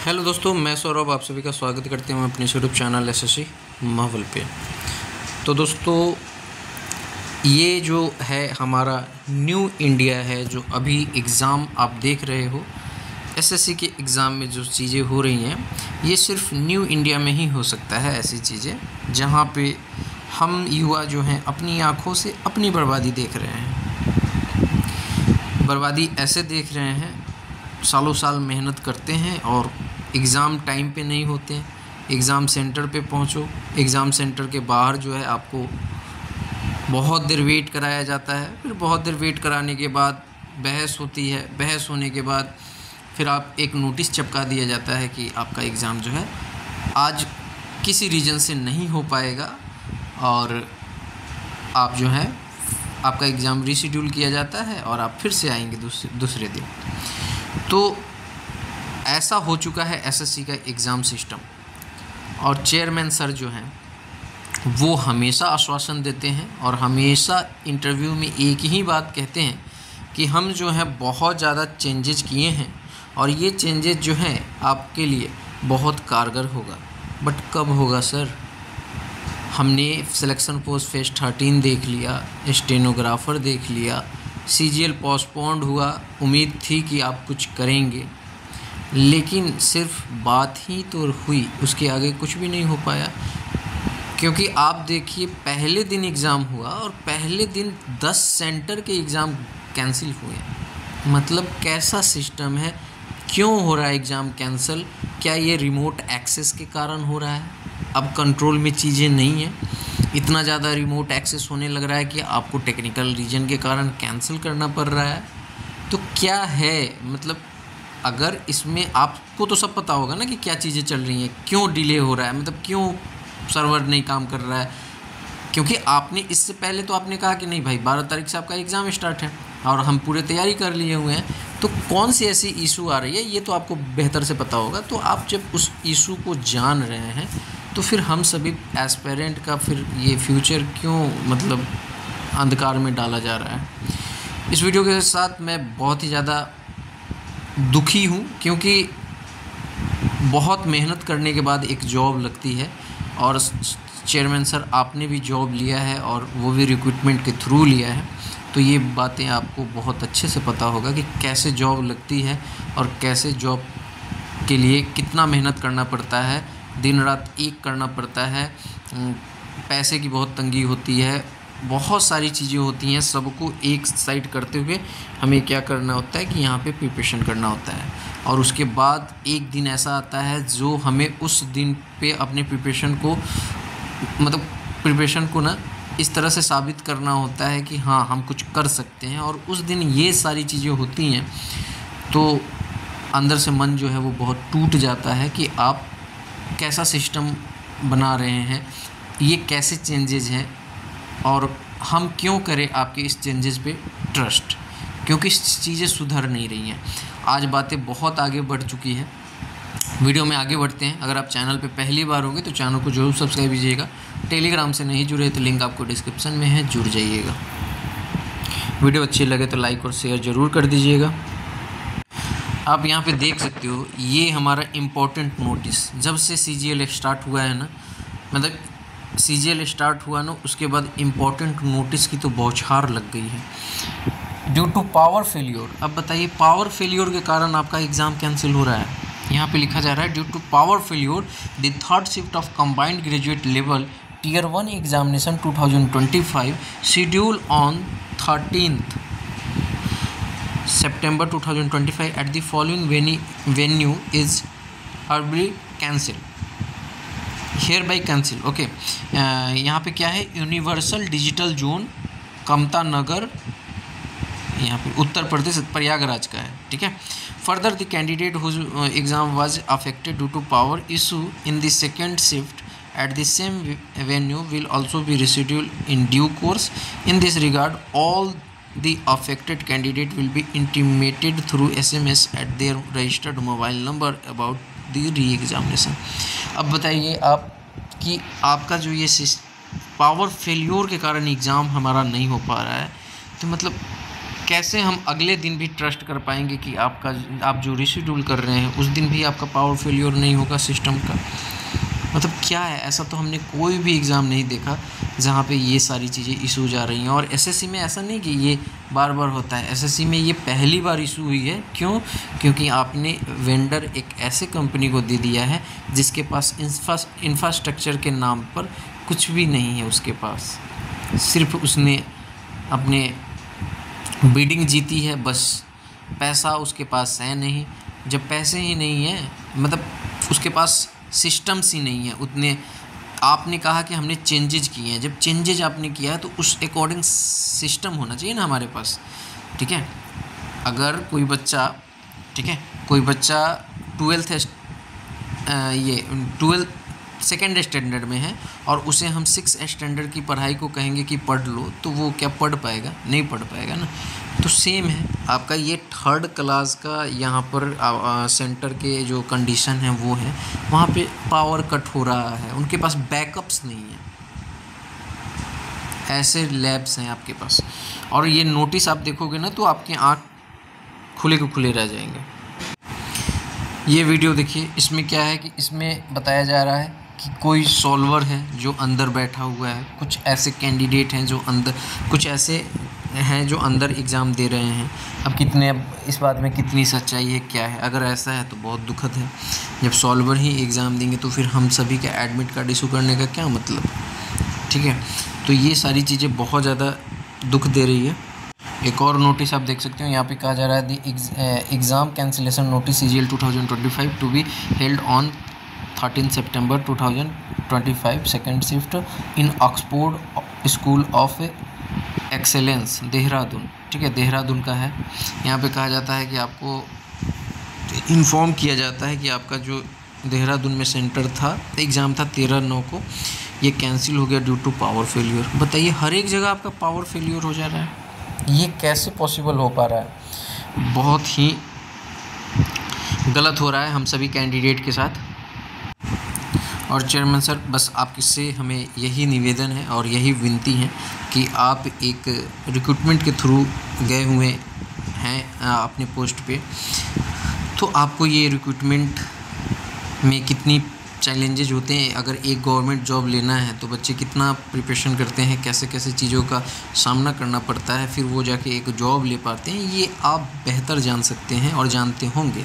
Hello दोस्तों, मैं सौरभ आप सभी का स्वागत करते हैं अपने यूट्यूब चैनल एसएससी माहौल पे। तो दोस्तों, ये जो है हमारा न्यू इंडिया है, जो अभी एग्ज़ाम आप देख रहे हो एसएससी के एग्ज़ाम में जो चीज़ें हो रही हैं, ये सिर्फ न्यू इंडिया में ही हो सकता है। ऐसी चीज़ें जहाँ पे हम युवा जो हैं अपनी आँखों से अपनी बर्बादी देख रहे हैं। बर्बादी ऐसे देख रहे हैं, सालों साल मेहनत करते हैं और एग्ज़ाम टाइम पे नहीं होते हैं। एग्ज़ाम सेंटर पे पहुंचो, एग्ज़ाम सेंटर के बाहर जो है आपको बहुत देर वेट कराया जाता है। फिर बहुत देर वेट कराने के बाद बहस होती है। बहस होने के बाद फिर आप एक नोटिस चिपका दिया जाता है कि आपका एग्ज़ाम जो है आज किसी रीज़न से नहीं हो पाएगा और आप जो है आपका एग्ज़ाम रीशेड्यूल किया जाता है और आप फिर से आएंगे दूसरे दिन। तो ऐसा हो चुका है एसएससी का एग्ज़ाम सिस्टम। और चेयरमैन सर जो हैं वो हमेशा आश्वासन देते हैं और हमेशा इंटरव्यू में एक ही बात कहते हैं कि हम जो है बहुत ज़्यादा चेंजेस किए हैं और ये चेंजेस जो हैं आपके लिए बहुत कारगर होगा। बट कब होगा सर? हमने सिलेक्शन पोस्ट फेज 13 देख लिया, स्टेनोग्राफ़र देख लिया, सीजीएल पोस्टपोन्ड हुआ, उम्मीद थी कि आप कुछ करेंगे, लेकिन सिर्फ बात ही तो हुई, उसके आगे कुछ भी नहीं हो पाया। क्योंकि आप देखिए, पहले दिन एग्ज़ाम हुआ और पहले दिन 10 सेंटर के एग्ज़ाम कैंसिल हुए। मतलब कैसा सिस्टम है? क्यों हो रहा है एग्ज़ाम कैंसिल? क्या ये रिमोट एक्सेस के कारण हो रहा है? अब कंट्रोल में चीज़ें नहीं हैं, इतना ज़्यादा रिमोट एक्सेस होने लग रहा है कि आपको टेक्निकल रीजन के कारण कैंसिल करना पड़ रहा है। तो क्या है मतलब, अगर इसमें आपको तो सब पता होगा ना कि क्या चीज़ें चल रही हैं, क्यों डिले हो रहा है, मतलब क्यों सर्वर नहीं काम कर रहा है। क्योंकि आपने इससे पहले तो आपने कहा कि नहीं भाई 12 तारीख से आपका एग्ज़ाम स्टार्ट है और हम पूरे तैयारी कर लिए हुए हैं। तो कौन सी ऐसी इशू आ रही है ये तो आपको बेहतर से पता होगा। तो आप जब उस इशू को जान रहे हैं तो फिर हम सभी एस्पिरेंट का फिर ये फ्यूचर क्यों मतलब अंधकार में डाला जा रहा है। इस वीडियो के साथ मैं बहुत ही ज़्यादा दुखी हूँ, क्योंकि बहुत मेहनत करने के बाद एक जॉब लगती है और चेयरमैन सर आपने भी जॉब लिया है और वो भी रिक्रूटमेंट के थ्रू लिया है। तो ये बातें आपको बहुत अच्छे से पता होगा कि कैसे जॉब लगती है और कैसे जॉब के लिए कितना मेहनत करना पड़ता है, दिन रात एक करना पड़ता है, पैसे की बहुत तंगी होती है, बहुत सारी चीज़ें होती हैं। सबको एक साइड करते हुए हमें क्या करना होता है कि यहाँ पे प्रिपरेशन करना होता है और उसके बाद एक दिन ऐसा आता है जो हमें उस दिन पे अपने प्रिपरेशन को ना इस तरह से साबित करना होता है कि हाँ हम कुछ कर सकते हैं। और उस दिन ये सारी चीज़ें होती हैं तो अंदर से मन जो है वो बहुत टूट जाता है कि आप कैसा सिस्टम बना रहे हैं, ये कैसे चेंजेज हैं और हम क्यों करें आपके इस चेंजेस पे ट्रस्ट, क्योंकि चीज़ें सुधर नहीं रही हैं। आज बातें बहुत आगे बढ़ चुकी है। वीडियो में आगे बढ़ते हैं। अगर आप चैनल पे पहली बार होंगे तो चैनल को जरूर सब्सक्राइब कीजिएगा। टेलीग्राम से नहीं जुड़े तो लिंक आपको डिस्क्रिप्शन में है, जुड़ जाइएगा। वीडियो अच्छी लगे तो लाइक और शेयर ज़रूर कर दीजिएगा। आप यहाँ पे देख सकते हो, ये हमारा इम्पोर्टेंट नोटिस जब से सीजीएल स्टार्ट हुआ है ना, मतलब सीजीएल स्टार्ट हुआ ना उसके बाद इम्पोर्टेंट नोटिस की तो बौछार लग गई है। Due to power failure. अब बताइए, पावर फेल्योर के कारण आपका एग्ज़ाम कैंसिल हो रहा है। यहाँ पे लिखा जा रहा है due to power failure the third shift of combined graduate level tier 1 examination 2025 schedule on 13th September 2025 at the following venue is hereby cancel, hereby cancel। Okay, यहाँ पे क्या है, universal digital zone Kamta Nagar, यहाँ पे उत्तर प्रदेश प्रयागराज का है, ठीक है। Further the candidate whose exam was affected due to power issue in the second shift at the same venue will also be rescheduled in due course. In this regard, all the affected candidate will be intimated through SMS at their registered mobile number about the re-examination। अब बताइए आप कि आपका जो ये power failure के कारण exam हमारा नहीं हो पा रहा है, तो मतलब कैसे हम अगले दिन भी ट्रस्ट कर पाएंगे कि आप जो रिशेड्यूल कर रहे हैं उस दिन भी आपका पावर फेल्योर नहीं होगा सिस्टम का? मतलब क्या है, ऐसा तो हमने कोई भी एग्ज़ाम नहीं देखा जहाँ पे ये सारी चीज़ें इशू जा रही हैं। और एसएससी में ऐसा नहीं कि ये बार बार होता है, एसएससी में ये पहली बार इशू हुई है। क्यों? क्योंकि आपने वेंडर एक ऐसे कंपनी को दे दिया है जिसके पास इंफ्रास्ट्रक्चर के नाम पर कुछ भी नहीं है उसके पास, सिर्फ उसने अपने बिडिंग जीती है बस, पैसा उसके पास है नहीं। जब पैसे ही नहीं है, मतलब उसके पास सिस्टम्स ही नहीं है उतने। आपने कहा कि हमने चेंजेज किए हैं, जब चेंजेज आपने किया है तो उस अकॉर्डिंग सिस्टम होना चाहिए ना हमारे पास, ठीक है। अगर कोई बच्चा, ठीक है, कोई बच्चा 12 सेकेंड स्टैंडर्ड में है और उसे हम 6 स्टैंडर्ड की पढ़ाई को कहेंगे कि पढ़ लो, तो वो क्या पढ़ पाएगा? नहीं पढ़ पाएगा ना। तो सेम है आपका ये 3rd क्लास का यहाँ पर सेंटर के जो कंडीशन है वो है, वहाँ पे पावर कट हो रहा है, उनके पास बैकअप्स नहीं है, ऐसे लैब्स हैं आपके पास। और ये नोटिस आप देखोगे ना तो आपकी आँख खुले को खुले रह जाएंगे। ये वीडियो देखिए, इसमें क्या है कि इसमें बताया जा रहा है कि कोई सॉल्वर है जो अंदर बैठा हुआ है, कुछ ऐसे कैंडिडेट हैं जो अंदर, कुछ ऐसे हैं जो अंदर एग्ज़ाम दे रहे हैं। अब इस बात में कितनी सच्चाई है, क्या है? अगर ऐसा है तो बहुत दुखद है। जब सॉल्वर ही एग्ज़ाम देंगे तो फिर हम सभी का एडमिट कार्ड इशू करने का क्या मतलब, ठीक है। तो ये सारी चीज़ें बहुत ज़्यादा दुख दे रही है। एक और नोटिस आप देख सकते हो, यहाँ पे कहा जा रहा है the exam cancellation notice CGL 2025 to be held on 13 September 2025 second shift in Oxford school of excellence Dehradun, ठीक है, देहरादून का है। यहाँ पे कहा जाता है कि आपको इन्फॉर्म किया जाता है कि आपका जो देहरादून में सेंटर था, एग्ज़ाम था 13/9 को, ये कैंसिल हो गया ड्यू टू पावर फेल्यूर। बताइए, हर एक जगह आपका पावर फेल्यूर हो जा रहा है, ये कैसे पॉसिबल हो पा रहा है? बहुत ही गलत हो रहा है हम सभी कैंडिडेट के साथ। और चेयरमैन सर, बस आपसे हमें यही निवेदन है और यही विनती है कि आप एक रिक्रूटमेंट के थ्रू गए हुए हैं अपने पोस्ट पे, तो आपको ये रिक्रूटमेंट में कितनी चैलेंजेज होते हैं। अगर एक गवर्नमेंट जॉब लेना है तो बच्चे कितना प्रिपरेशन करते हैं, कैसे कैसे चीज़ों का सामना करना पड़ता है, फिर वो जाके एक जॉब ले पाते हैं, ये आप बेहतर जान सकते हैं और जानते होंगे।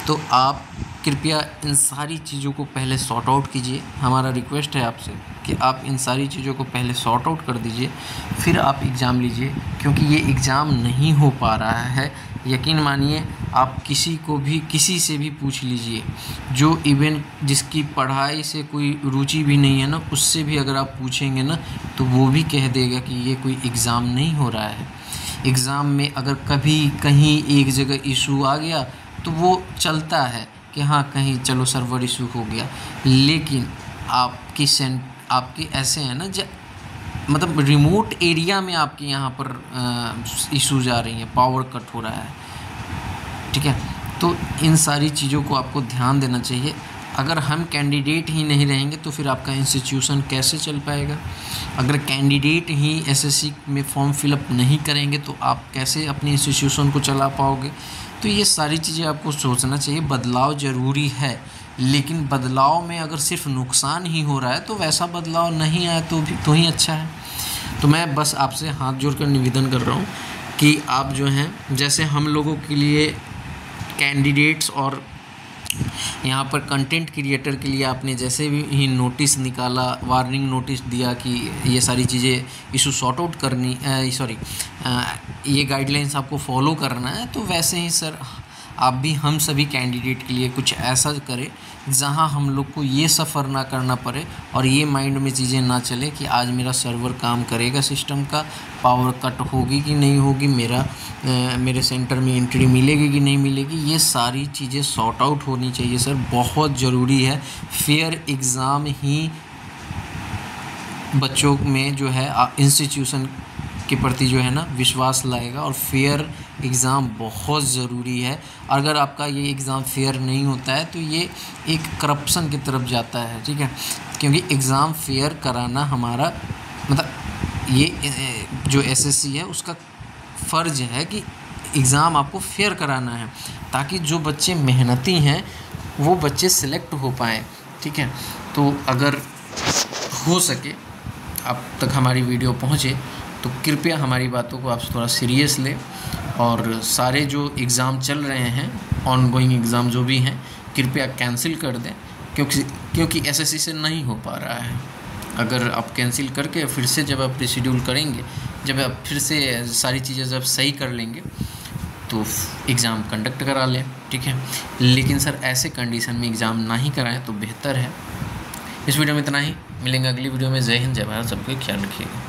तो आप कृपया इन सारी चीज़ों को पहले सॉर्ट आउट कीजिए। हमारा रिक्वेस्ट है आपसे कि आप इन सारी चीज़ों को पहले सॉर्ट आउट कर दीजिए, फिर आप एग्ज़ाम लीजिए, क्योंकि ये एग्ज़ाम नहीं हो पा रहा है। यकीन मानिए, आप किसी से भी पूछ लीजिए, जो इवन जिसकी पढ़ाई से कोई रुचि भी नहीं है ना, उससे भी अगर आप पूछेंगे ना तो वो भी कह देगा कि ये कोई एग्ज़ाम नहीं हो रहा है। एग्ज़ाम में अगर कभी कहीं एक जगह इशू आ गया तो वो चलता है कि हाँ कहीं चलो सर्वर इशू हो गया, लेकिन आपकी ऐसे है ना, मतलब रिमोट एरिया में आपके यहाँ पर इश्यूज आ रही हैं, पावर कट हो रहा है, ठीक है। तो इन सारी चीज़ों को आपको ध्यान देना चाहिए। अगर हम कैंडिडेट ही नहीं रहेंगे तो फिर आपका इंस्टीट्यूशन कैसे चल पाएगा? अगर कैंडिडेट ही एसएससी में फॉर्म फिलअप नहीं करेंगे तो आप कैसे अपने इंस्टीट्यूशन को चला पाओगे? तो ये सारी चीज़ें आपको सोचना चाहिए। बदलाव ज़रूरी है, लेकिन बदलाव में अगर सिर्फ नुकसान ही हो रहा है तो वैसा बदलाव नहीं आया तो ही अच्छा है। तो मैं बस आपसे हाथ जोड़कर निवेदन कर रहा हूँ कि आप जो हैं, जैसे हम लोगों के लिए कैंडिडेट्स और यहाँ पर कंटेंट क्रिएटर के लिए आपने जैसे भी ही नोटिस निकाला, वार्निंग नोटिस दिया कि ये सारी चीज़ें इशू सॉर्ट आउट करनी, ये गाइडलाइंस आपको फॉलो करना है, तो वैसे ही सर आप भी हम सभी कैंडिडेट के लिए कुछ ऐसा करें जहां हम लोग को ये सफ़र ना करना पड़े और ये माइंड में चीज़ें ना चले कि आज मेरा सर्वर काम करेगा सिस्टम का, पावर कट होगी कि नहीं होगी, मेरे सेंटर में एंट्री मिलेगी कि नहीं मिलेगी। ये सारी चीज़ें सॉर्ट आउट होनी चाहिए सर, बहुत ज़रूरी है। फेयर एग्ज़ाम ही बच्चों में जो है इंस्टीट्यूशन के प्रति जो है ना विश्वास लाएगा, और फेयर एग्ज़ाम बहुत ज़रूरी है। अगर आपका ये एग्ज़ाम फेयर नहीं होता है तो ये एक करप्शन की तरफ जाता है, ठीक है, क्योंकि एग्ज़ाम फेयर कराना हमारा मतलब ये जो एसएससी है उसका फ़र्ज़ है कि एग्ज़ाम आपको फेयर कराना है, ताकि जो बच्चे मेहनती हैं वो बच्चे सिलेक्ट हो पाएँ। ठीक है, तो अगर हो सके अब तक हमारी वीडियो पहुँचे तो कृपया हमारी बातों को आप थोड़ा सीरियस लें, और सारे जो एग्ज़ाम चल रहे हैं, ऑनगोइंग एग्ज़ाम जो भी हैं, कृपया कैंसिल कर दें, क्योंकि एसएससी से नहीं हो पा रहा है। अगर आप कैंसिल करके फिर से जब आप रिशेड्यूल करेंगे, जब आप फिर से सारी चीज़ें जब सही कर लेंगे तो एग्ज़ाम कंडक्ट करा लें। ठीक है, लेकिन सर ऐसे कंडीशन में एग्ज़ाम ना ही कराएं तो बेहतर है। इस वीडियो में इतना ही, मिलेंगे अगली वीडियो में। जय हिंद, जय भारत, सबको ख्याल रखिएगा।